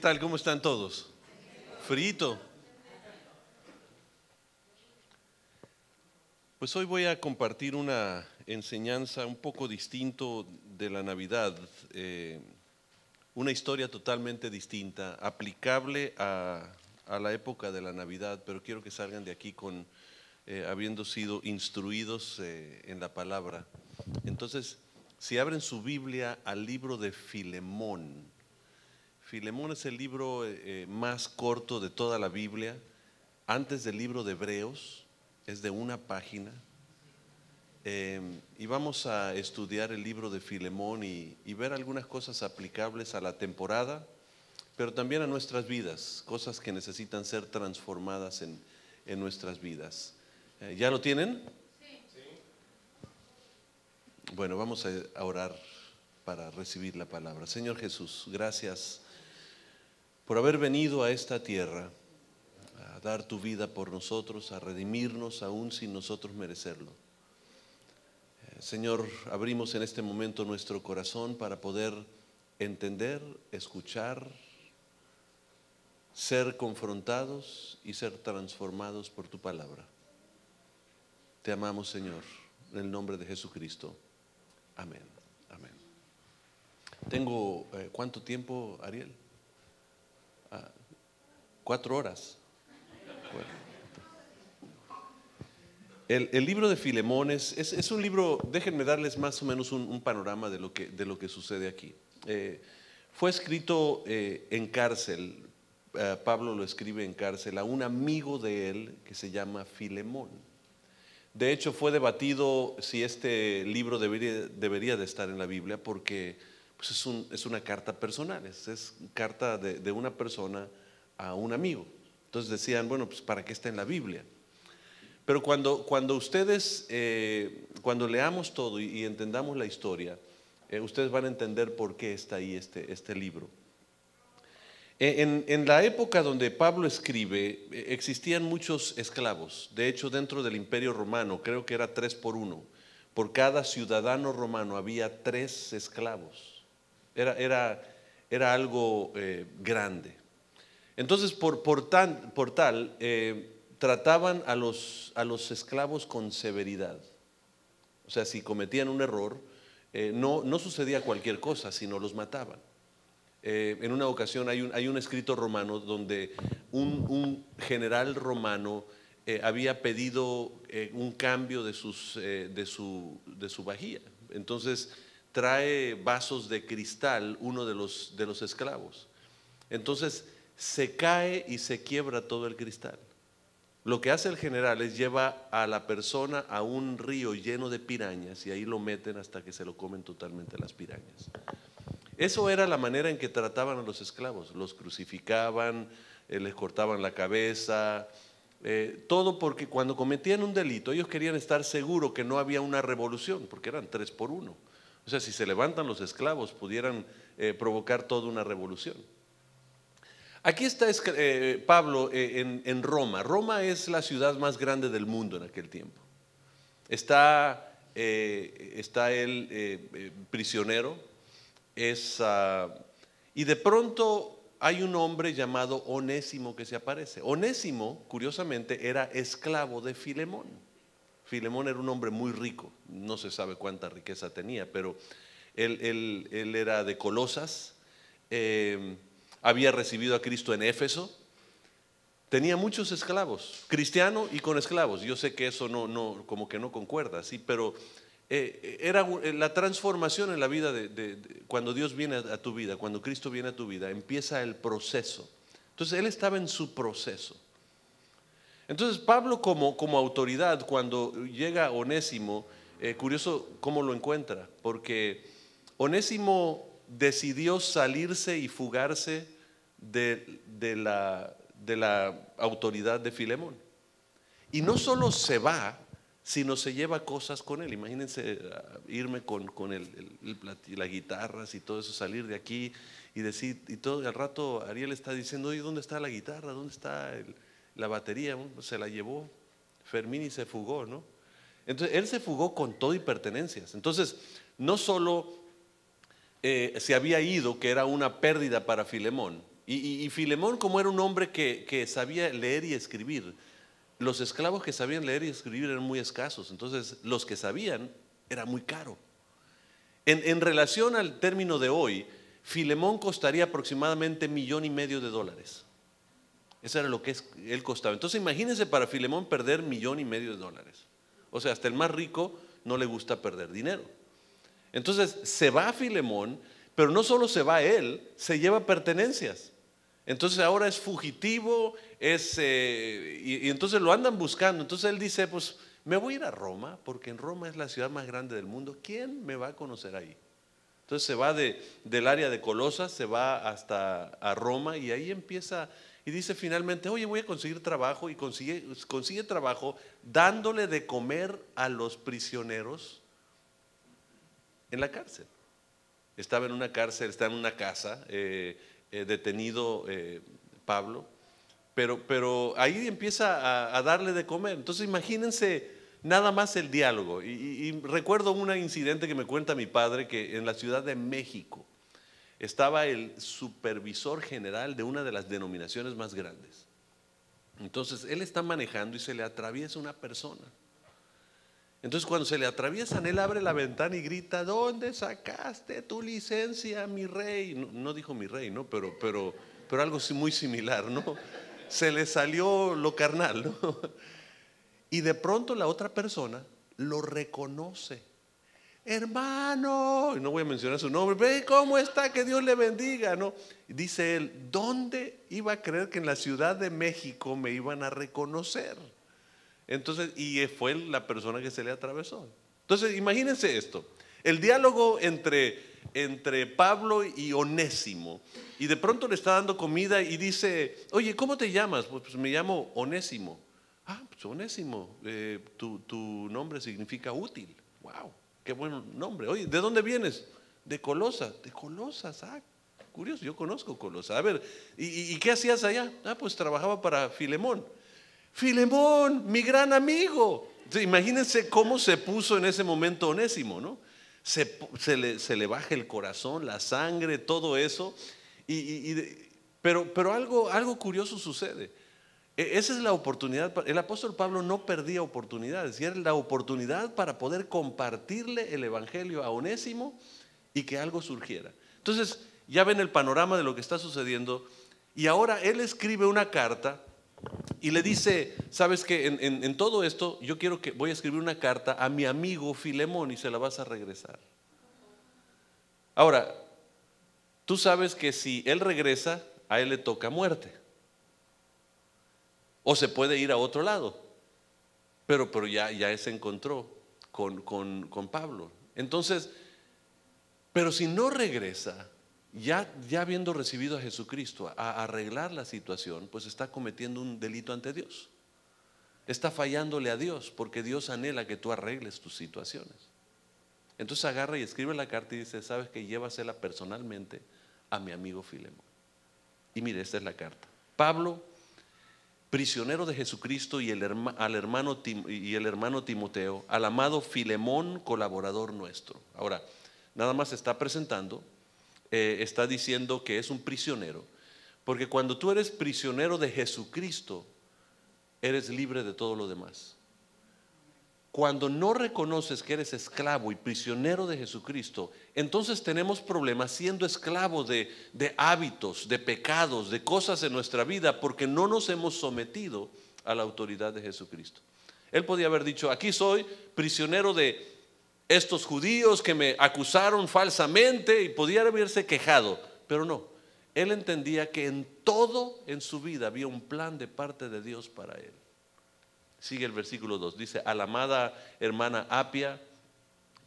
tal? ¿Cómo están todos? Frito. Pues hoy voy a compartir una enseñanza un poco distinto de la Navidad, una historia totalmente distinta, aplicable a la época de la Navidad, pero quiero que salgan de aquí con habiendo sido instruidos en la palabra. Entonces, si abren su Biblia al libro de Filemón. Filemón es el libro más corto de toda la Biblia, antes del libro de Hebreos, es de una página. Y vamos a estudiar el libro de Filemón y ver algunas cosas aplicables a la temporada, pero también a nuestras vidas, cosas que necesitan ser transformadas en nuestras vidas. ¿Ya lo tienen? Bueno, vamos a orar para recibir la palabra. Señor Jesús, gracias por haber venido a esta tierra a dar tu vida por nosotros, a redimirnos aún sin nosotros merecerlo. Señor, abrimos en este momento nuestro corazón para poder entender, escuchar, ser confrontados y ser transformados por tu palabra. Te amamos, Señor, en el nombre de Jesucristo. Amén. Amén. Tengo, ¿cuánto tiempo, Ariel? 4 horas. Bueno. El libro de Filemón es un libro, déjenme darles más o menos un panorama de lo que sucede aquí. Fue escrito en cárcel, Pablo lo escribe en cárcel a un amigo de él que se llama Filemón. De hecho, fue debatido si este libro debería de estar en la Biblia porque pues es una carta personal, es carta de una persona a un amigo. Entonces decían, bueno, pues ¿para qué está en la Biblia? Pero cuando ustedes, cuando leamos todo y entendamos la historia, ustedes van a entender por qué está ahí este libro. En la época donde Pablo escribe, existían muchos esclavos. De hecho, dentro del Imperio Romano, creo que era 3 por 1. Por cada ciudadano romano había 3 esclavos. Era algo grande. Entonces, por tal, trataban a los esclavos con severidad. O sea, si cometían un error, no sucedía cualquier cosa, sino los mataban. En una ocasión hay un escrito romano donde un general romano había pedido un cambio de su vajilla. Entonces trae vasos de cristal uno de los esclavos. Entonces se cae y se quiebra todo el cristal. Lo que hace el general es lleva a la persona a un río lleno de pirañas y ahí lo meten hasta que se lo comen totalmente las pirañas. Eso era la manera en que trataban a los esclavos. Los crucificaban, les cortaban la cabeza, todo porque cuando cometían un delito ellos querían estar seguros que no había una revolución, porque eran 3 por 1. O sea, si se levantan los esclavos pudieran provocar toda una revolución. Aquí está Pablo en Roma. Roma es la ciudad más grande del mundo en aquel tiempo. Está él prisionero. Y de pronto hay un hombre llamado Onésimo que se aparece. Onésimo, curiosamente, era esclavo de Filemón. Filemón era un hombre muy rico. No se sabe cuánta riqueza tenía, pero él era de Colosas. Había recibido a Cristo en Éfeso, tenía muchos esclavos, cristiano y con esclavos. Yo sé que eso como que no concuerda, sí, pero era la transformación en la vida cuando Dios viene a tu vida, cuando Cristo viene a tu vida, empieza el proceso. Entonces él estaba en su proceso. Entonces Pablo como autoridad, cuando llega Onésimo, curioso cómo lo encuentra, porque Onésimo decidió salirse y fugarse de la autoridad de Filemón. Y no solo se va, sino se lleva cosas con él. Imagínense irme con las guitarras y todo eso, salir de aquí y decir, y todo, y al rato Ariel está diciendo, oye, ¿dónde está la guitarra? ¿Dónde está la batería? Se la llevó Fermín y se fugó, ¿no? Entonces él se fugó con todo y pertenencias. Entonces no solo se había ido, que era una pérdida para Filemón, Y Filemón, como era un hombre que sabía leer y escribir, los esclavos que sabían leer y escribir eran muy escasos. Entonces, los que sabían era muy caro. En relación al término de hoy, Filemón costaría aproximadamente $1,500,000. Eso era lo que él costaba. Entonces imagínense para Filemón perder $1,500,000. O sea, hasta el más rico no le gusta perder dinero. Entonces se va Filemón, pero no solo se va él, se lleva pertenencias. Entonces ahora es fugitivo, y entonces lo andan buscando. Entonces él dice, pues me voy a ir a Roma, porque en Roma es la ciudad más grande del mundo. ¿Quién me va a conocer ahí? Entonces se va del área de Colosas, se va hasta a Roma y ahí empieza y dice finalmente, oye, voy a conseguir trabajo, y consigue trabajo dándole de comer a los prisioneros en la cárcel. Estaba en una cárcel, está en una casa, detenido Pablo, pero ahí empieza a darle de comer. Entonces imagínense nada más el diálogo. Y recuerdo un incidente que me cuenta mi padre, que en la Ciudad de México estaba el supervisor general de una de las denominaciones más grandes. Entonces él está manejando y se le atraviesa una persona. Entonces cuando se le atraviesan, él abre la ventana y grita, ¿dónde sacaste tu licencia, mi rey? No, no dijo mi rey, ¿no? Pero algo muy similar, ¿no? Se le salió lo carnal, ¿no? Y de pronto la otra persona lo reconoce. Hermano, y no voy a mencionar su nombre, ve cómo está, que Dios le bendiga, ¿no? Dice él, ¿dónde iba a creer que en la Ciudad de México me iban a reconocer? Entonces, y fue la persona que se le atravesó. Entonces, imagínense esto, el diálogo entre Pablo y Onésimo, y de pronto le está dando comida y dice, oye, ¿cómo te llamas? Pues me llamo Onésimo. Ah, pues Onésimo, tu nombre significa útil. Wow, qué buen nombre. Oye, ¿de dónde vienes? De Colosas. De Colosas, curioso, yo conozco Colosas. A ver, ¿y qué hacías allá? Ah, pues trabajaba para Filemón. Filemón, mi gran amigo. Entonces, imagínense cómo se puso en ese momento Onésimo, ¿no? Se le baja el corazón, la sangre, todo eso. Pero algo curioso sucede. Esa es la oportunidad. El apóstol Pablo no perdía oportunidades, y era la oportunidad para poder compartirle el evangelio a Onésimo y que algo surgiera. Entonces ya ven el panorama de lo que está sucediendo, y ahora él escribe una carta y le dice, sabes que en todo esto yo voy a escribir una carta a mi amigo Filemón y se la vas a regresar. Ahora, tú sabes que si él regresa, a él le toca muerte. O se puede ir a otro lado. Pero ya se encontró con Pablo. Entonces, pero si no regresa, ya habiendo recibido a Jesucristo a arreglar la situación, pues está cometiendo un delito ante Dios. Está fallándole a Dios, porque Dios anhela que tú arregles tus situaciones. Entonces agarra y escribe la carta y dice, sabes que llévasela personalmente a mi amigo Filemón. Y mire, esta es la carta. Pablo, prisionero de Jesucristo, y el hermano Timoteo, al amado Filemón, colaborador nuestro. Ahora, nada más está presentando, está diciendo que es un prisionero, porque cuando tú eres prisionero de Jesucristo, eres libre de todo lo demás. Cuando no reconoces que eres esclavo y prisionero de Jesucristo, entonces tenemos problemas siendo esclavos de hábitos, de pecados, de cosas en nuestra vida, porque no nos hemos sometido a la autoridad de Jesucristo. Él podía haber dicho, aquí soy prisionero de estos judíos que me acusaron falsamente, y podía haberse quejado, pero no. Él entendía que en todo en su vida había un plan de parte de Dios para él. Sigue el versículo 2, dice, a la amada hermana Apia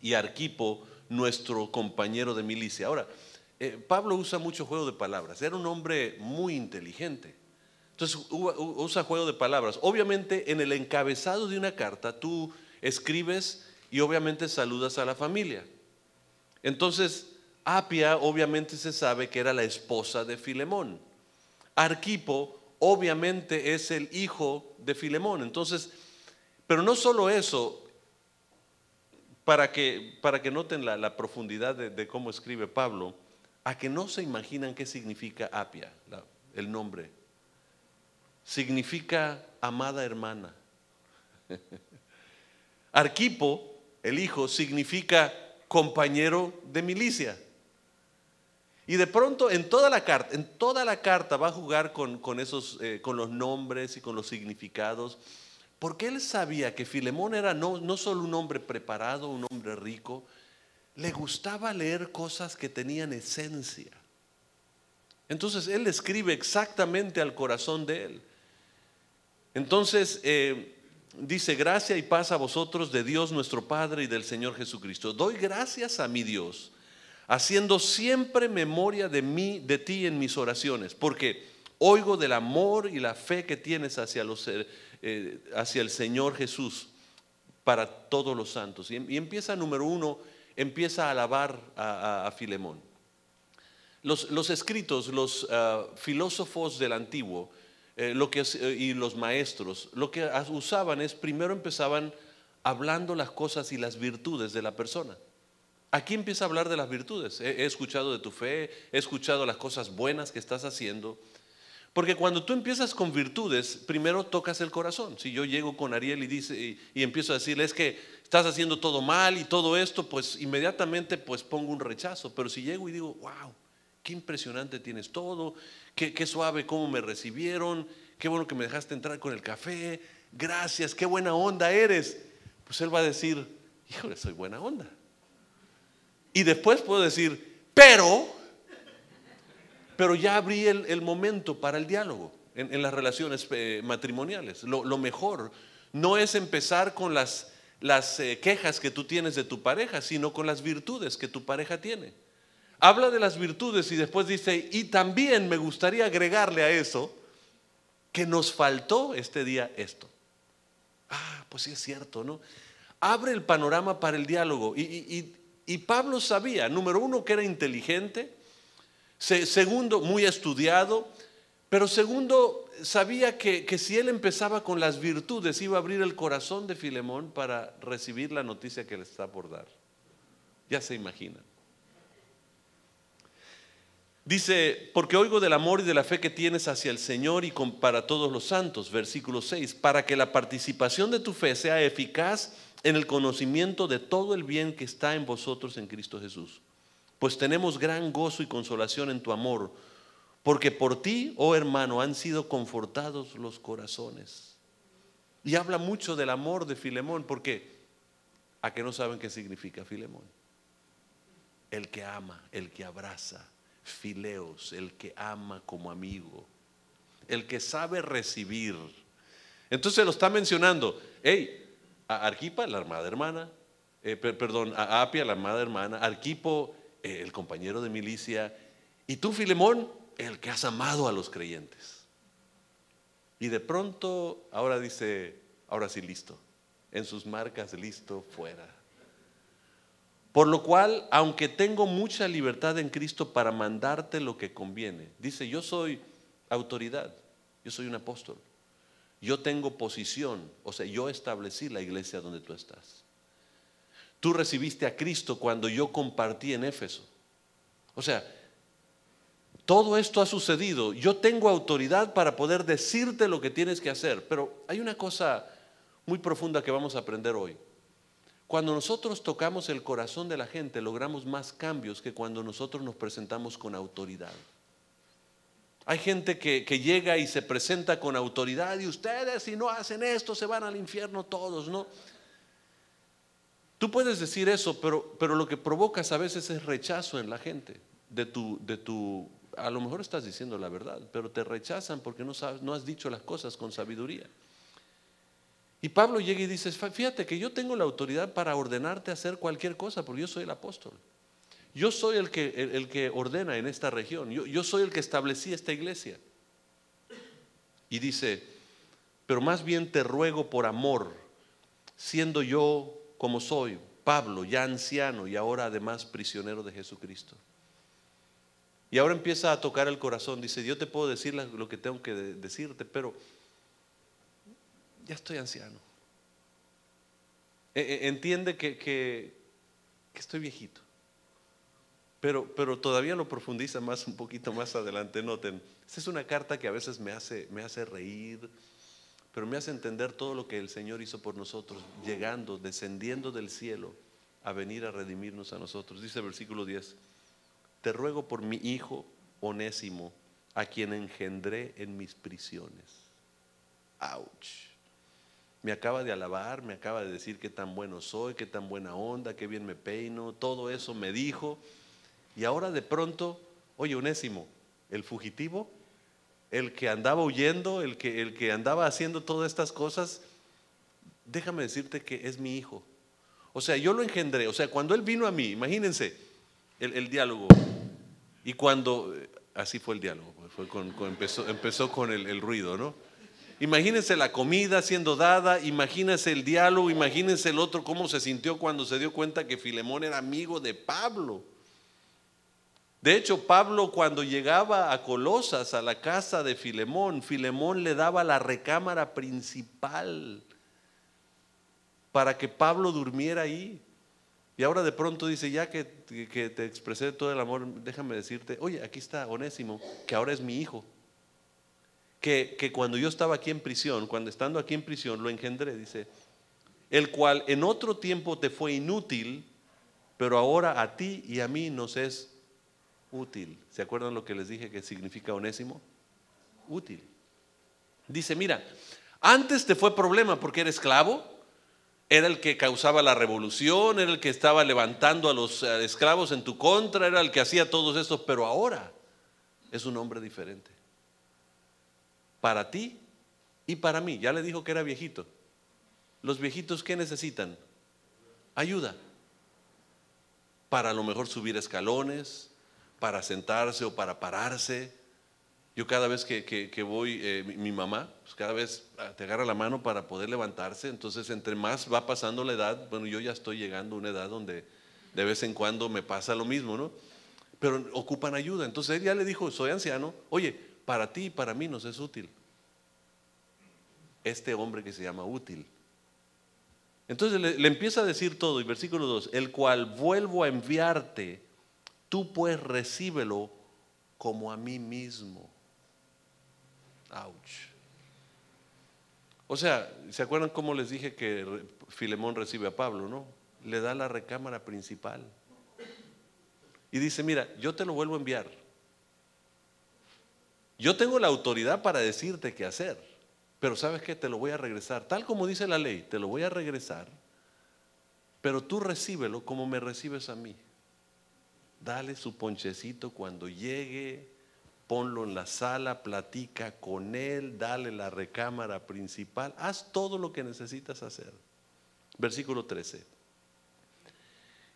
y Arquipo, nuestro compañero de milicia. Ahora, Pablo usa mucho juego de palabras, era un hombre muy inteligente. Entonces usa juego de palabras. Obviamente en el encabezado de una carta tú escribes y obviamente saludas a la familia. Entonces Apia obviamente se sabe que era la esposa de Filemón. Arquipo obviamente es el hijo de Filemón. Entonces, pero no solo eso, para que noten la profundidad de cómo escribe Pablo, a que no se imaginan qué significa Apia. el nombre, significa amada hermana. Arquipo, el hijo, significa compañero de milicia. Y de pronto en toda la carta va a jugar con esos, con los nombres y con los significados, porque él sabía que Filemón era no solo un hombre preparado, un hombre rico, le gustaba leer cosas que tenían esencia. Entonces él escribe exactamente al corazón de él. Entonces dice: gracia y paz a vosotros de Dios nuestro Padre y del Señor Jesucristo. Doy gracias a mi Dios, haciendo siempre memoria de ti en mis oraciones, porque oigo del amor y la fe que tienes hacia el Señor Jesús para todos los santos. Y empieza, número uno, empieza a alabar a Filemón. Los escritos, los filósofos del antiguo, y los maestros, lo que usaban es, primero empezaban hablando las cosas y las virtudes de la persona. Aquí empieza a hablar de las virtudes. He escuchado de tu fe, he escuchado las cosas buenas que estás haciendo. Porque cuando tú empiezas con virtudes, primero tocas el corazón. Si yo llego con Ariel y empiezo a decirle: es que estás haciendo todo mal y todo esto, pues inmediatamente pues pongo un rechazo. Pero si llego y digo: wow, qué impresionante tienes todo, qué suave cómo me recibieron, qué bueno que me dejaste entrar con el café, gracias, qué buena onda eres, pues él va a decir: híjole, soy buena onda. Y después puedo decir: pero ya abrí el momento para el diálogo en las relaciones matrimoniales. Lo mejor no es empezar con las quejas que tú tienes de tu pareja, sino con las virtudes que tu pareja tiene. Habla de las virtudes y después dice: y también me gustaría agregarle a eso que nos faltó este día esto. Pues sí es cierto, ¿no? Abre el panorama para el diálogo. Y Pablo sabía, número uno, que era inteligente. Segundo, muy estudiado. Pero segundo, sabía que si él empezaba con las virtudes, iba a abrir el corazón de Filemón para recibir la noticia que le está por dar. Ya se imaginan. Dice: porque oigo del amor y de la fe que tienes hacia el Señor y para todos los santos. Versículo 6: para que la participación de tu fe sea eficaz en el conocimiento de todo el bien que está en vosotros en Cristo Jesús. Pues tenemos gran gozo y consolación en tu amor, porque por ti, oh hermano, han sido confortados los corazones. Y habla mucho del amor de Filemón, porque ¿a qué no saben qué significa Filemón? El que ama, el que abraza. Fileos, el que ama como amigo, el que sabe recibir. Entonces lo está mencionando. A Arquipa, la amada hermana, a Apia, la amada hermana, Arquipo, el compañero de milicia, y tú, Filemón, el que has amado a los creyentes. Y de pronto ahora dice: ahora sí, listo, en sus marcas, listo, fuera. Por lo cual, aunque tengo mucha libertad en Cristo para mandarte lo que conviene. Dice: yo soy autoridad, yo soy un apóstol, yo tengo posición, o sea, yo establecí la iglesia donde tú estás. Tú recibiste a Cristo cuando yo compartí en Éfeso. O sea, todo esto ha sucedido. Yo tengo autoridad para poder decirte lo que tienes que hacer. Pero hay una cosa muy profunda que vamos a aprender hoy. Cuando nosotros tocamos el corazón de la gente, logramos más cambios que cuando nosotros nos presentamos con autoridad. Hay gente que llega y se presenta con autoridad: y ustedes, si no hacen esto, se van al infierno todos, ¿no? Tú puedes decir eso, pero lo que provocas a veces es rechazo en la gente. A lo mejor estás diciendo la verdad, pero te rechazan porque no has dicho las cosas con sabiduría. Y Pablo llega y dice: fíjate que yo tengo la autoridad para ordenarte hacer cualquier cosa, porque yo soy el apóstol. Yo soy el que ordena en esta región. Yo soy el que establecí esta iglesia. Y dice: pero más bien te ruego por amor, siendo yo como soy, Pablo, ya anciano y ahora además prisionero de Jesucristo. Y ahora empieza a tocar el corazón. Dice: yo te puedo decir lo que tengo que decirte, pero ya estoy anciano. Entiende que estoy viejito. Pero todavía lo profundiza más, un poquito más adelante. Noten, esta es una carta que a veces me hace reír, pero me hace entender todo lo que el Señor hizo por nosotros, llegando, descendiendo del cielo a venir a redimirnos a nosotros. Dice el versículo 10: te ruego por mi hijo Onésimo, a quien engendré en mis prisiones. Ouch. Me acaba de alabar, me acaba de decir qué tan bueno soy, qué tan buena onda, qué bien me peino, todo eso me dijo. Y ahora de pronto, oye, Onésimo, el fugitivo, el que andaba huyendo, el que andaba haciendo todas estas cosas, déjame decirte que es mi hijo. O sea, yo lo engendré. O sea, cuando él vino a mí, imagínense el diálogo. Y cuando, así fue el diálogo, fue empezó con el ruido, ¿no? Imagínense la comida siendo dada, imagínense el diálogo, imagínense el otro cómo se sintió cuando se dio cuenta que Filemón era amigo de Pablo. De hecho, Pablo, cuando llegaba a Colosas, a la casa de Filemón, Filemón le daba la recámara principal para que Pablo durmiera ahí. Y ahora de pronto dice, ya que te expresé todo el amor, déjame decirte, oye, aquí está Onésimo, que ahora es mi hijo. Que cuando yo estaba aquí en prisión, cuando estando aquí en prisión, lo engendré, dice, el cual en otro tiempo te fue inútil, pero ahora a ti y a mí nos es útil. ¿Se acuerdan lo que les dije que significa Onésimo? Útil. Dice, mira, antes te fue problema porque era esclavo, era el que causaba la revolución, era el que estaba levantando a los esclavos en tu contra, era el que hacía todos estos, pero ahora es un hombre diferente. Para ti y para mí. Ya le dijo que era viejito. Los viejitos, ¿qué necesitan? Ayuda. Para a lo mejor subir escalones, para sentarse o para pararse. Yo cada vez que voy, mi mamá, pues cada vez te agarra la mano para poder levantarse. Entonces entre más va pasando la edad, bueno, yo ya estoy llegando a una edad donde de vez en cuando me pasa lo mismo, ¿no? Pero ocupan ayuda. Entonces él ya le dijo, soy anciano, oye, para ti y para mí nos es útil este hombre que se llama útil. Entonces le empieza a decir todo, y versículo 2, el cual vuelvo a enviarte, tú pues recíbelo como a mí mismo. Ouch. O sea, ¿se acuerdan cómo les dije que Filemón recibe a Pablo, no? Le da la recámara principal y dice, mira, yo te lo vuelvo a enviar. Yo tengo la autoridad para decirte qué hacer, pero ¿sabes qué? Te lo voy a regresar, tal como dice la ley, te lo voy a regresar, pero tú recíbelo como me recibes a mí. Dale su ponchecito cuando llegue, ponlo en la sala, platica con él, dale la recámara principal, haz todo lo que necesitas hacer. Versículo 13.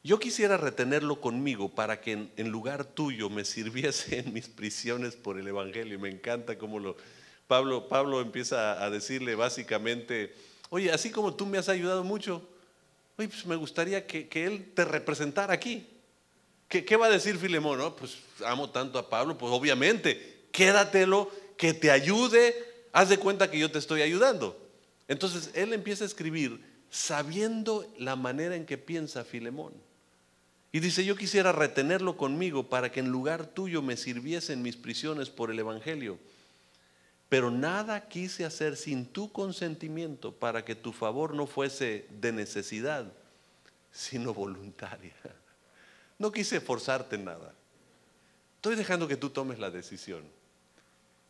Yo quisiera retenerlo conmigo para que en lugar tuyo me sirviese en mis prisiones por el evangelio. Me encanta cómo Pablo empieza a decirle básicamente, oye, así como tú me has ayudado mucho, oye, pues me gustaría que él te representara aquí. ¿Qué va a decir Filemón? No, pues amo tanto a Pablo, pues obviamente, quédatelo, que te ayude, haz de cuenta que yo te estoy ayudando. Entonces él empieza a escribir sabiendo la manera en que piensa Filemón. Y dice, yo quisiera retenerlo conmigo para que en lugar tuyo me sirviese en mis prisiones por el evangelio. Pero nada quise hacer sin tu consentimiento para que tu favor no fuese de necesidad, sino voluntaria. No quise forzarte en nada. Estoy dejando que tú tomes la decisión.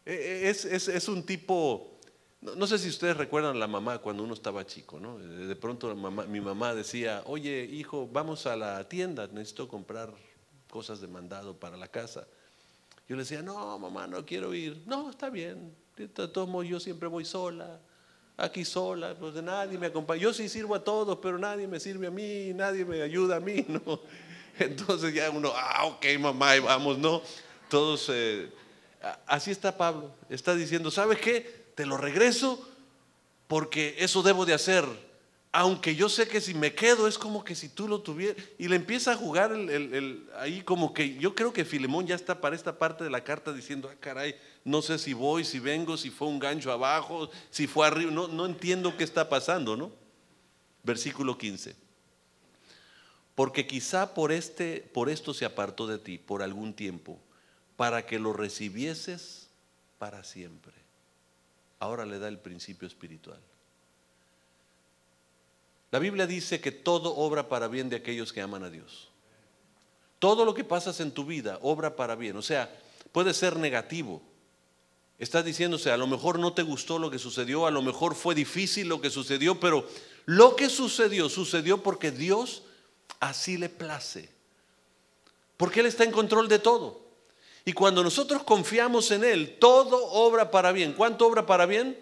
Es un tipo, no sé si ustedes recuerdan a la mamá cuando uno estaba chico, ¿no? De pronto mi mamá decía, oye hijo, vamos a la tienda, necesito comprar cosas de mandado para la casa. Yo le decía, no mamá, no quiero ir. No, está bien, de todos modos yo siempre voy sola, aquí sola, pues de nadie me acompaña. Yo sí sirvo a todos, pero nadie me sirve a mí, nadie me ayuda a mí, ¿no? Entonces ya uno, ok mamá, y vamos, ¿no? Todos, así está Pablo, está diciendo, ¿sabes qué? Te lo regreso porque eso debo de hacer, aunque yo sé que si me quedo es como que si tú lo tuvieras. Y le empieza a jugar ahí como que yo creo que Filemón ya está para esta parte de la carta diciendo, caray, no sé si voy, si vengo, si fue un gancho abajo, si fue arriba, no entiendo qué está pasando, ¿no? Versículo 15. porque quizá por esto se apartó de ti por algún tiempo, para que lo recibieses para siempre. Ahora le da el principio espiritual. La Biblia dice que todo obra para bien de aquellos que aman a Dios. Todo lo que pasas en tu vida obra para bien. O sea, puede ser negativo. Estás diciéndose, a lo mejor no te gustó lo que sucedió, a lo mejor fue difícil lo que sucedió, pero lo que sucedió porque Dios así le place. Porque Él está en control de todo. Y cuando nosotros confiamos en Él, todo obra para bien. ¿Cuánto obra para bien?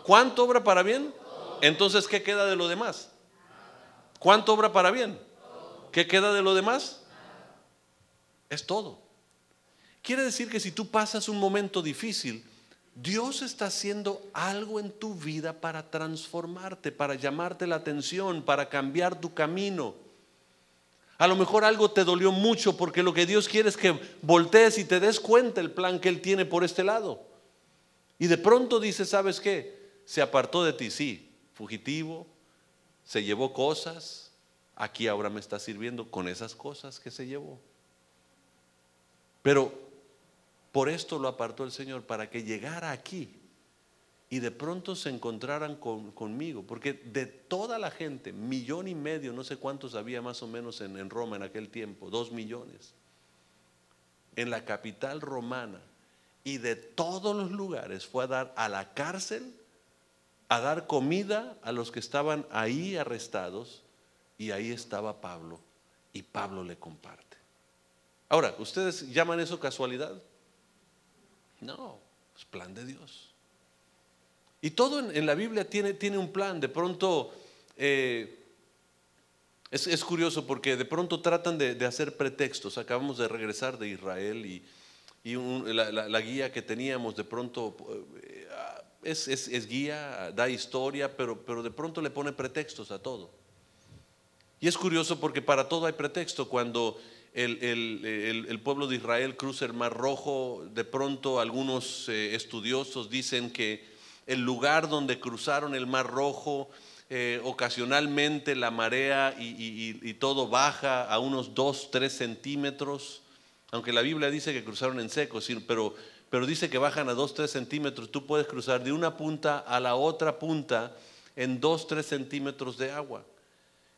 ¿Cuánto obra para bien? Entonces, ¿qué queda de lo demás? ¿Cuánto obra para bien? ¿Qué queda de lo demás? Es todo. Quiere decir que si tú pasas un momento difícil, Dios está haciendo algo en tu vida para transformarte, para llamarte la atención, para cambiar tu camino. A lo mejor algo te dolió mucho porque lo que Dios quiere es que voltees y te des cuenta el plan que Él tiene por este lado. Y de pronto dices, ¿sabes qué? Se apartó de ti, sí, fugitivo, se llevó cosas, aquí ahora me está sirviendo con esas cosas que se llevó. Pero por esto lo apartó el Señor, para que llegara aquí y de pronto se encontraran conmigo, porque de toda la gente, 1,5 millones, no sé cuántos había más o menos en Roma en aquel tiempo, 2 millones, en la capital romana, y de todos los lugares fue a dar a la cárcel, a dar comida a los que estaban ahí arrestados, y ahí estaba Pablo, y Pablo le comparte. Ahora, ¿ustedes llaman eso casualidad? No, es plan de Dios. Y todo en la Biblia tiene un plan. De pronto, es curioso porque de pronto tratan de hacer pretextos. Acabamos de regresar de Israel y la guía que teníamos de pronto es guía, da historia, pero de pronto le pone pretextos a todo. Y es curioso porque para todo hay pretexto. Cuando el pueblo de Israel cruza el Mar Rojo, de pronto algunos estudiosos dicen que el lugar donde cruzaron el Mar Rojo, ocasionalmente la marea y todo baja a unos 2-3 centímetros, aunque la Biblia dice que cruzaron en seco, pero dice que bajan a 2-3 centímetros. Tú puedes cruzar de una punta a la otra punta en 2-3 centímetros de agua.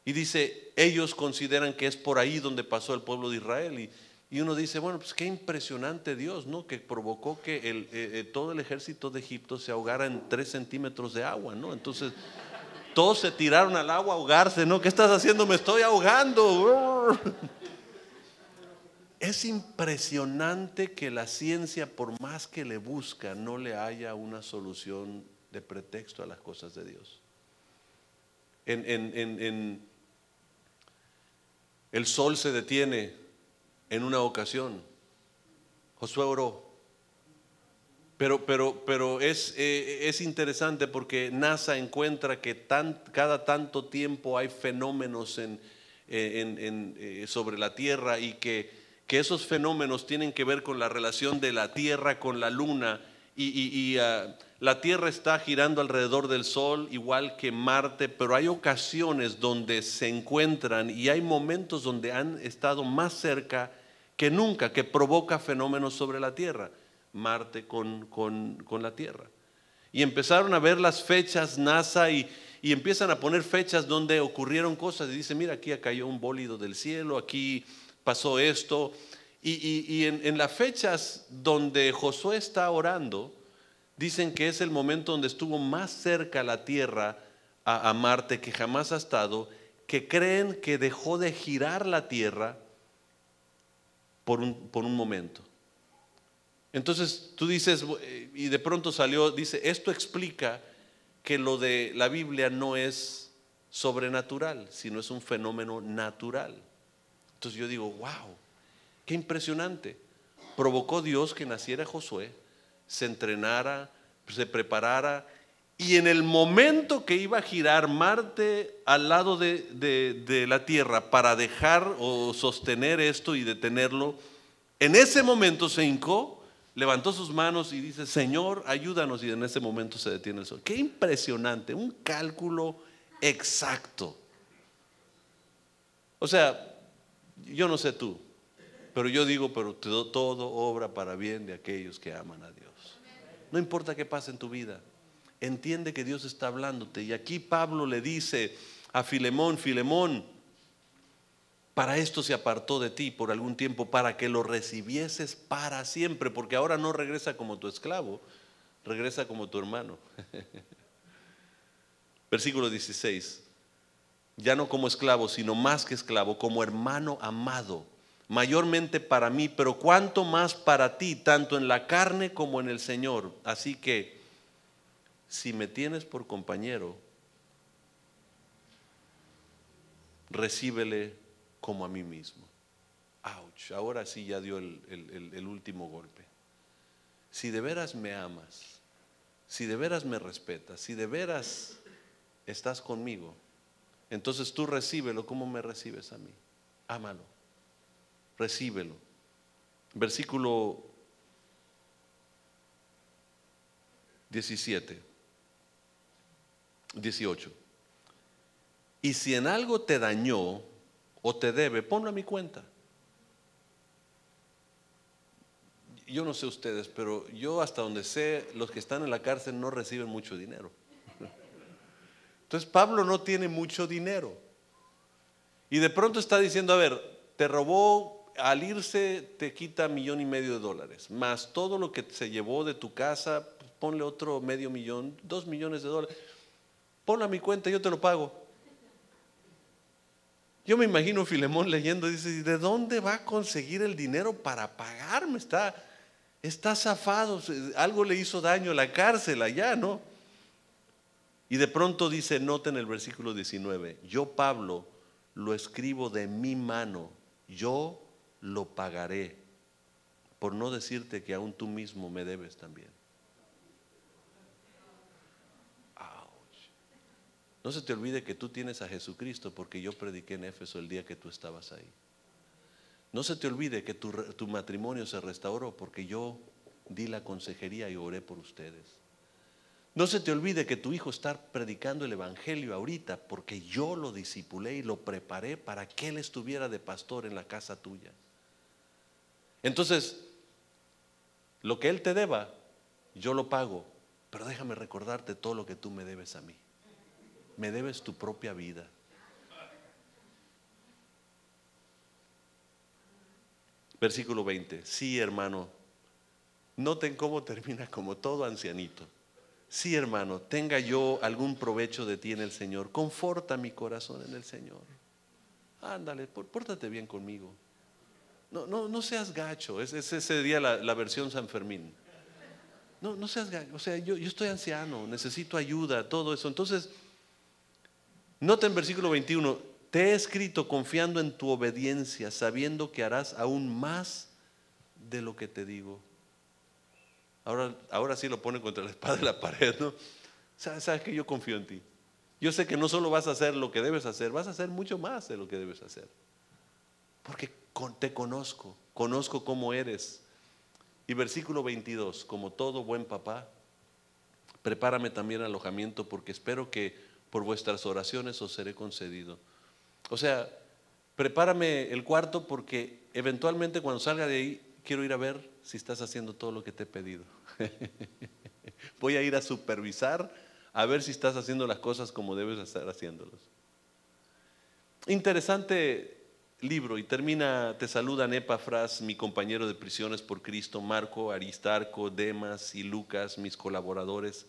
Y dice, ellos consideran que es por ahí donde pasó el pueblo de Israel. Y uno dice, bueno, pues qué impresionante Dios, ¿no? Que provocó que todo el ejército de Egipto se ahogara en 3 centímetros de agua, ¿no? Entonces, todos se tiraron al agua a ahogarse, ¿no? ¿Qué estás haciendo? Me estoy ahogando. Es impresionante que la ciencia, por más que le busca, no le haya una solución de pretexto a las cosas de Dios. El sol se detiene en una ocasión. Josué oró. Pero es interesante porque NASA encuentra que cada tanto tiempo hay fenómenos sobre la Tierra, y que esos fenómenos tienen que ver con la relación de la Tierra con la Luna. La Tierra está girando alrededor del Sol igual que Marte, pero hay ocasiones donde se encuentran y hay momentos donde han estado más cerca que nunca, que provoca fenómenos sobre la Tierra, Marte con la Tierra. Y empezaron a ver las fechas NASA y empiezan a poner fechas donde ocurrieron cosas, y dicen, mira, aquí cayó un bólido del cielo, aquí pasó esto. Y en las fechas donde Josué está orando, dicen que es el momento donde estuvo más cerca la Tierra a Marte que jamás ha estado, que creen que dejó de girar la Tierra por un momento. Entonces tú dices, y de pronto salió, dice, esto explica que lo de la Biblia no es sobrenatural, sino es un fenómeno natural. Entonces yo digo, wow, qué impresionante. Provocó Dios que naciera Josué, se entrenara, se preparara, y en el momento que iba a girar Marte al lado de la Tierra para dejar o sostener esto y detenerlo, en ese momento se hincó, levantó sus manos y dice, Señor, ayúdanos, y en ese momento se detiene el sol. Qué impresionante, un cálculo exacto. O sea, yo no sé tú, pero yo digo, pero todo obra para bien de aquellos que aman a Dios. No importa qué pase en tu vida, entiende que Dios está hablándote. Y aquí Pablo le dice a Filemón: Filemón, para esto se apartó de ti por algún tiempo, para que lo recibieses para siempre, porque ahora no regresa como tu esclavo, regresa como tu hermano. Versículo 16: ya no como esclavo, sino más que esclavo, como hermano amado, mayormente para mí, pero cuanto más para ti, tanto en la carne como en el Señor. Así que, si me tienes por compañero, recíbele como a mí mismo. Ouch, ahora sí ya dio el último golpe. Si de veras me amas, si de veras me respetas, si de veras estás conmigo, entonces tú recíbelo como me recibes a mí. Ámalo, recíbelo. Versículo 17, 18. Y si en algo te dañó o te debe, ponlo a mi cuenta. Yo no sé ustedes, pero yo hasta donde sé, los que están en la cárcel no reciben mucho dinero. Entonces Pablo no tiene mucho dinero. Y de pronto está diciendo: a ver, te robó, al irse te quita $1,500,000, más todo lo que se llevó de tu casa, pues ponle otro $500,000, $2,000,000. Ponlo a mi cuenta, yo te lo pago. Yo me imagino Filemón leyendo, dice: ¿de dónde va a conseguir el dinero para pagarme? Está zafado, algo le hizo daño a la cárcel allá, ¿no? Y de pronto dice, nota en el versículo 19: yo, Pablo, lo escribo de mi mano, yo lo pagaré, por no decirte que aún tú mismo me debes también. Ouch. No se te olvide que tú tienes a Jesucristo, porque yo prediqué en Éfeso el día que tú estabas ahí. No se te olvide que tu matrimonio se restauró, porque yo di la consejería y oré por ustedes. No se te olvide que tu hijo está predicando el evangelio ahorita, porque yo lo discipulé y lo preparé para que él estuviera de pastor en la casa tuya. Entonces, lo que él te deba, yo lo pago, pero déjame recordarte todo lo que tú me debes a mí. Me debes tu propia vida. Versículo 20: sí, hermano, noten cómo termina, como todo ancianito. Sí, hermano, tenga yo algún provecho de ti en el Señor, conforta mi corazón en el Señor. Ándale, pórtate bien conmigo. No seas gacho. Ese sería la versión San Fermín. No seas gacho. O sea, yo estoy anciano, necesito ayuda, todo eso. Entonces, nota en versículo 21: te he escrito confiando en tu obediencia, sabiendo que harás aún más de lo que te digo. Ahora sí lo pone contra la espada de la pared, ¿no? Sabes que yo confío en ti. Yo sé que no solo vas a hacer lo que debes hacer, vas a hacer mucho más de lo que debes hacer. Porque te conozco cómo eres. Y versículo 22: como todo buen papá, prepárame también alojamiento, porque espero que por vuestras oraciones os seré concedido. O sea, prepárame el cuarto, porque eventualmente cuando salga de ahí quiero ir a ver si estás haciendo todo lo que te he pedido. Voy a ir a supervisar, a ver si estás haciendo las cosas como debes estar haciéndolas. Interesante libro. Y termina: te saludan Epafras, mi compañero de prisiones por Cristo, Marco, Aristarco, Demas y Lucas, mis colaboradores.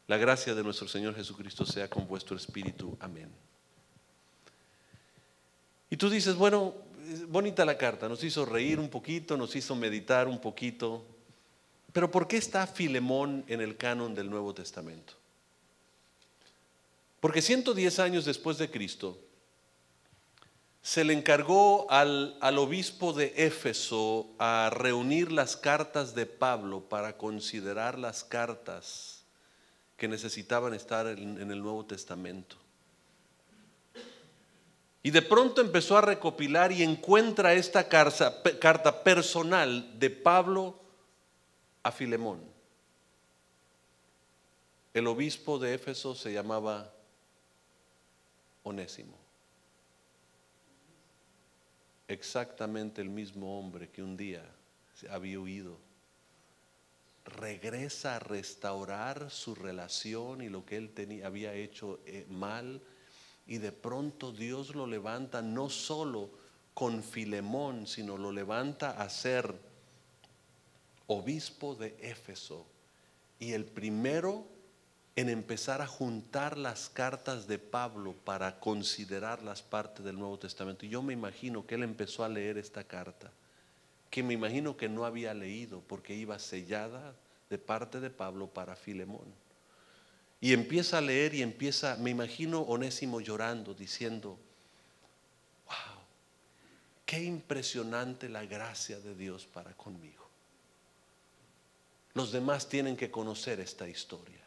La gracia de nuestro Señor Jesucristo sea con vuestro espíritu. Amén. Y tú dices: bueno, bonita la carta, nos hizo reír un poquito, nos hizo meditar un poquito, pero ¿por qué está Filemón en el canon del Nuevo Testamento? Porque 110 años después de Cristo se le encargó al obispo de Éfeso a reunir las cartas de Pablo para considerar las cartas que necesitaban estar en el Nuevo Testamento. Y de pronto empezó a recopilar y encuentra esta carta personal de Pablo a Filemón. El obispo de Éfeso se llamaba Onésimo. exactamente el mismo hombre que un día había huido. Regresa a restaurar su relación y lo que él había hecho mal, y de pronto Dios lo levanta no solo con Filemón, sino lo levanta a ser obispo de Éfeso y el primero en empezar a juntar las cartas de Pablo para considerarlas parte del Nuevo Testamento. Y yo me imagino que él empezó a leer esta carta, que me imagino que no había leído porque iba sellada de parte de Pablo para Filemón. Y empieza a leer y me imagino Onésimo llorando, diciendo: wow, qué impresionante la gracia de Dios para conmigo. Los demás tienen que conocer esta historia.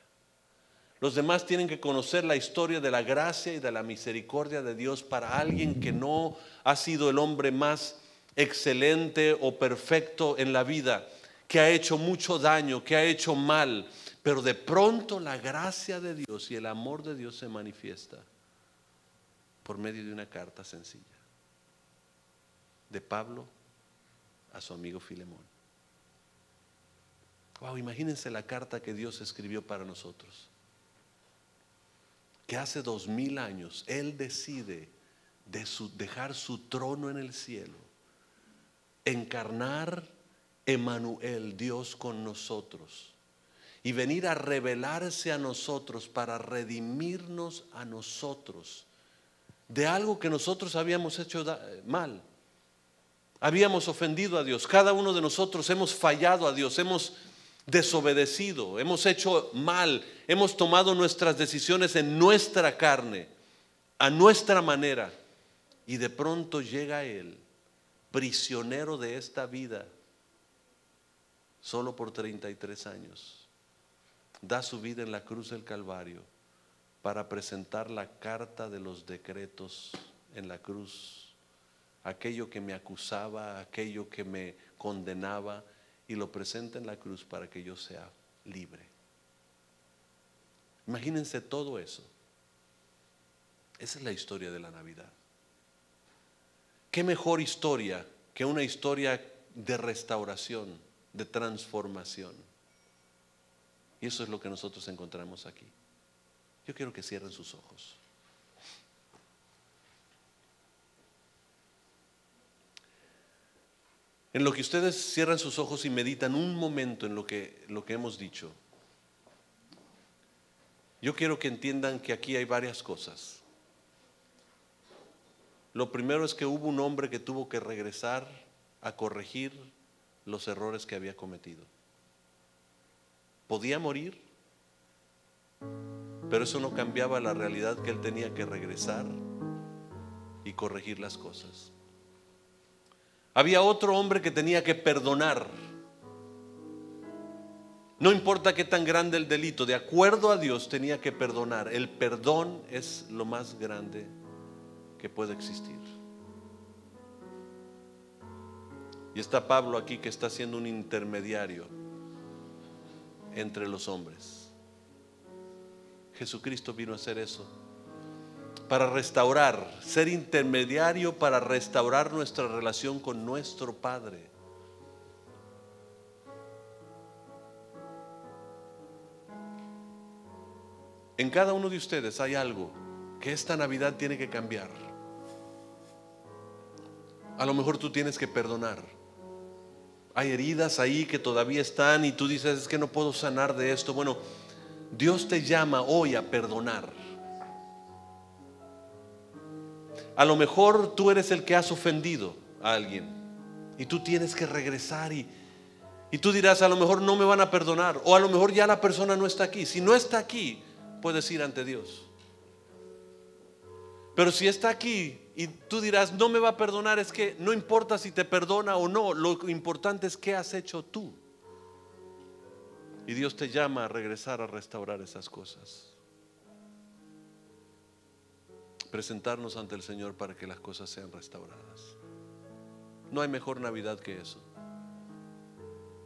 Los demás tienen que conocer la historia de la gracia y de la misericordia de Dios para alguien que no ha sido el hombre más excelente o perfecto en la vida, que ha hecho mucho daño, que ha hecho mal, pero de pronto la gracia de Dios y el amor de Dios se manifiesta por medio de una carta sencilla de Pablo a su amigo Filemón. Wow, imagínense la carta que Dios escribió para nosotros, que hace 2000 años Él decide dejar su trono en el cielo, encarnar Emmanuel, Dios con nosotros, y venir a revelarse a nosotros para redimirnos a nosotros de algo que nosotros habíamos hecho mal. Habíamos ofendido a Dios. Cada uno de nosotros hemos fallado a Dios, hemos desobedecido, hemos hecho mal, hemos tomado nuestras decisiones en nuestra carne, a nuestra manera, y de pronto llega Él, prisionero de esta vida, solo por 33 años, da su vida en la cruz del Calvario para presentar la carta de los decretos en la cruz, aquello que me acusaba, aquello que me condenaba, y lo presenta en la cruz para que yo sea libre. Imagínense todo eso. Esa es la historia de la Navidad. ¿Qué mejor historia que una historia de restauración, de transformación? Y eso es lo que nosotros encontramos aquí. Yo quiero que cierren sus ojos. En lo que ustedes cierran sus ojos y meditan un momento en lo que hemos dicho, yo quiero que entiendan que aquí hay varias cosas. Lo primero es que hubo un hombre que tuvo que regresar a corregir los errores que había cometido. Podía morir, pero eso no cambiaba la realidad que él tenía que regresar y corregir las cosas. Había otro hombre que tenía que perdonar. No importa qué tan grande el delito, de acuerdo a Dios tenía que perdonar. El perdón es lo más grande que puede existir. Y está Pablo aquí, que está siendo un intermediario entre los hombres. Jesucristo vino a hacer eso, para restaurar, ser intermediario para restaurar nuestra relación con nuestro Padre. En cada uno de ustedes hay algo que esta Navidad tiene que cambiar. A lo mejor tú tienes que perdonar. Hay heridas ahí que todavía están y tú dices: es que no puedo sanar de esto. Bueno, Dios te llama hoy a perdonar. A lo mejor tú eres el que has ofendido a alguien y tú tienes que regresar y tú dirás: a lo mejor no me van a perdonar, o a lo mejor ya la persona no está aquí. Si no está aquí, puedes ir ante Dios. Pero si está aquí y tú dirás: no me va a perdonar, es que no importa si te perdona o no, lo importante es qué has hecho tú. Y Dios te llama a regresar a restaurar esas cosas, presentarnos ante el Señor para que las cosas sean restauradas. No hay mejor Navidad que eso.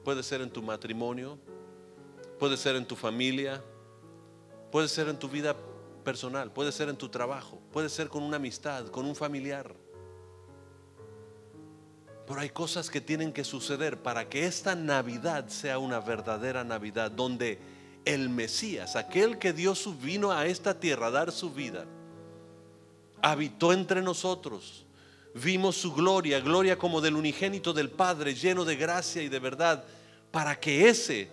Puede ser en tu matrimonio, puede ser en tu familia, puede ser en tu vida personal, puede ser en tu trabajo, puede ser con una amistad, con un familiar. Pero hay cosas que tienen que suceder para que esta Navidad sea una verdadera Navidad, donde el Mesías, aquel que vino a esta tierra a dar su vida, habitó entre nosotros. Vimos su gloria, gloria como del unigénito del Padre, lleno de gracia y de verdad, para que ese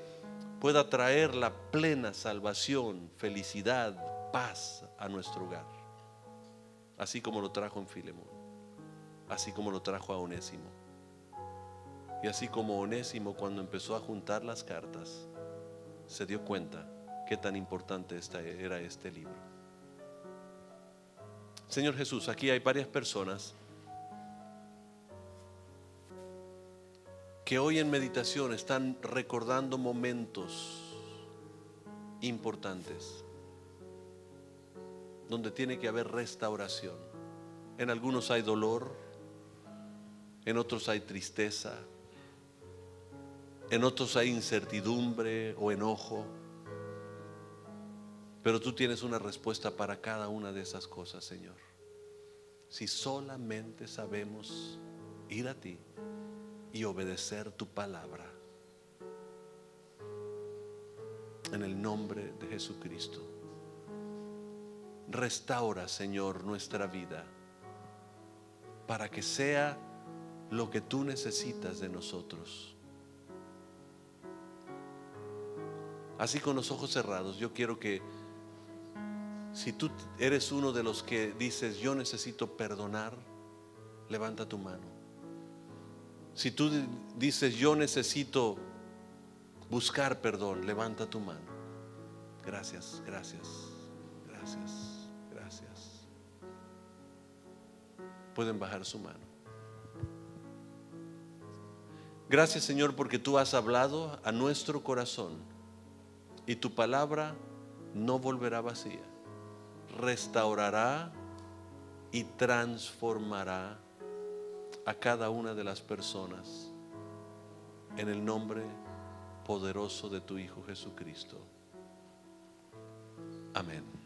pueda traer la plena salvación, felicidad, paz a nuestro hogar. Así como lo trajo en Filemón, así como lo trajo a Onésimo. Y así como Onésimo, cuando empezó a juntar las cartas, se dio cuenta qué tan importante era este libro. Señor Jesús, aquí hay varias personas que hoy en meditación están recordando momentos importantes donde tiene que haber restauración. En algunos hay dolor, en otros hay tristeza, en otros hay incertidumbre o enojo, pero tú tienes una respuesta para cada una de esas cosas, Señor. Si solamente sabemos ir a ti y obedecer tu palabra, en el nombre de Jesucristo. Restaura, Señor, nuestra vida para que sea lo que tú necesitas de nosotros. Así, con los ojos cerrados, yo quiero que, si tú eres uno de los que dices yo necesito perdonar, levanta tu mano. Si tú dices yo necesito buscar perdón, levanta tu mano. Gracias, gracias, gracias, gracias. Pueden bajar su mano. Gracias, Señor, porque tú has hablado a nuestro corazón y tu palabra no volverá vacía. Restaurará y transformará a cada una de las personas en el nombre poderoso de tu Hijo Jesucristo. Amén.